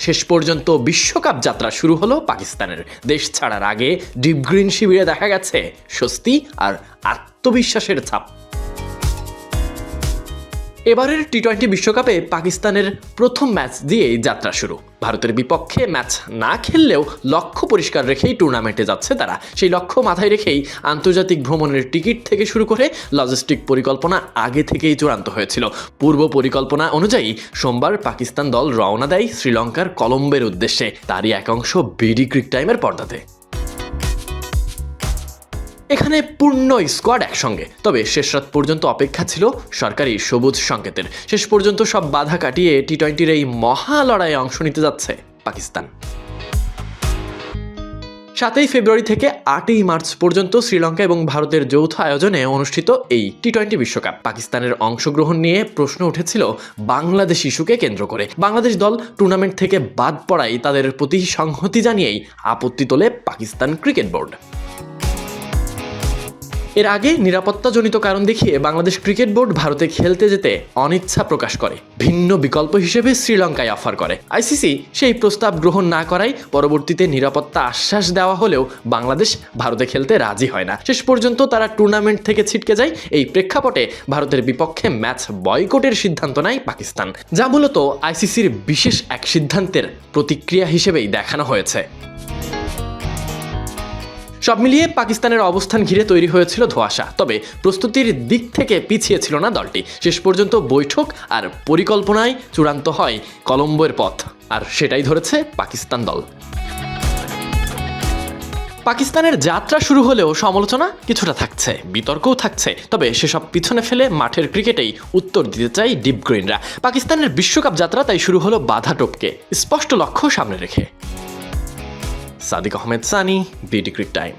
শেষ পর্যন্ত বিশ্বকাপ যাত্রা শুরু হলো পাকিস্তানের। দেশ ছাড়ার আগে ডিপ গ্রিন শিবিরে দেখা গেছে স্বস্তি আর আত্মবিশ্বাসের ছাপ। এবারের টি-20 বিশ্বকাপে পাকিস্তানের প্রথম ম্যাচ দিয়েই যাত্রা শুরু। ভারতের বিপক্ষে ম্যাচ না খেললেও লক্ষ্য পরিষ্কার রেখেই টুর্নামেন্টে যাচ্ছে তারা। সেই লক্ষ্য মাথায় রেখেই আন্তর্জাতিক ভ্রমণের টিকিট থেকে শুরু করে লজিস্টিক পরিকল্পনা আগে থেকেই চূড়ান্ত হয়েছিল। পূর্ব পরিকল্পনা অনুযায়ী সোমবার পাকিস্তান দল রওনা দেয় শ্রীলঙ্কার কলম্বোর উদ্দেশ্যে। তারই এক অংশ বিডি ক্রিক টাইমের পর্দাতে। এখানে পূর্ণ স্কোয়াড একসঙ্গে, তবে শেষ রাত পর্যন্ত অপেক্ষা ছিল সরকারি সবুজ সংকেতের। শেষ পর্যন্ত সব বাধা কাটিয়ে টি-20-র এই মহা লড়াইয়ে অংশ নিতে যাচ্ছে পাকিস্তান। 7 ফেব্রুয়ারি থেকে 8 মার্চ পর্যন্ত শ্রীলঙ্কা এবং ভারতের যৌথ আয়োজনে অনুষ্ঠিত এই টি-20 বিশ্বকাপ। পাকিস্তানের অংশগ্রহণ নিয়ে প্রশ্ন উঠেছিল বাংলাদেশ ইস্যুকে কেন্দ্র করে। বাংলাদেশ দল টুর্নামেন্ট থেকে বাদ পড়ায় তাদের প্রতি সংহতি জানিয়েই আপত্তি তোলে পাকিস্তান ক্রিকেট বোর্ড। এর আগে নিরাপত্তাজনিত কারণ দেখিয়ে বাংলাদেশ ক্রিকেট বোর্ড ভারতে খেলতে যেতে অনিচ্ছা প্রকাশ করে। ভিন্ন বিকল্প হিসেবে শ্রীলঙ্কায় অফার করে। আইসিসি সেই প্রস্তাব গ্রহণ না করায় পরবর্তীতে নিরাপত্তা আশ্বাস দেওয়া হলেও বাংলাদেশ ভারতে খেলতে রাজি হয় না। শেষ পর্যন্ত তারা টুর্নামেন্ট থেকে ছিটকে যায়। এই প্রেক্ষাপটে ভারতের বিপক্ষে ম্যাচ বয়কটের সিদ্ধান্ত নেয় পাকিস্তান, যা মূলত আইসিসির বিশেষ এক সিদ্ধান্তের প্রতিক্রিয়া হিসেবেই দেখানো হয়েছে। সব মিলিয়ে পাকিস্তানের অবস্থান ঘিরে তৈরি হয়েছিল ধোঁয়াশা, তবে প্রস্তুতির দিক থেকে পিছিয়ে ছিল না দলটি। শেষ পর্যন্ত বৈঠক আর পরিকল্পনায় চূড়ান্ত হয় কলম্বোর পথ, আর সেটাই ধরেছে পাকিস্তান দল। পাকিস্তানের যাত্রা শুরু হলেও সমালোচনা কিছুটা থাকছে, বিতর্কও থাকছে, তবে সেসব পিছনে ফেলে মাঠের ক্রিকেটেই উত্তর দিতে চাই ডিপ গ্রিনরা। পাকিস্তানের বিশ্বকাপ যাত্রা তাই শুরু হলো বাধা টপকে, স্পষ্ট লক্ষ্য সামনে রেখে। Sadiq Ahmed Sunny, BD Cric time.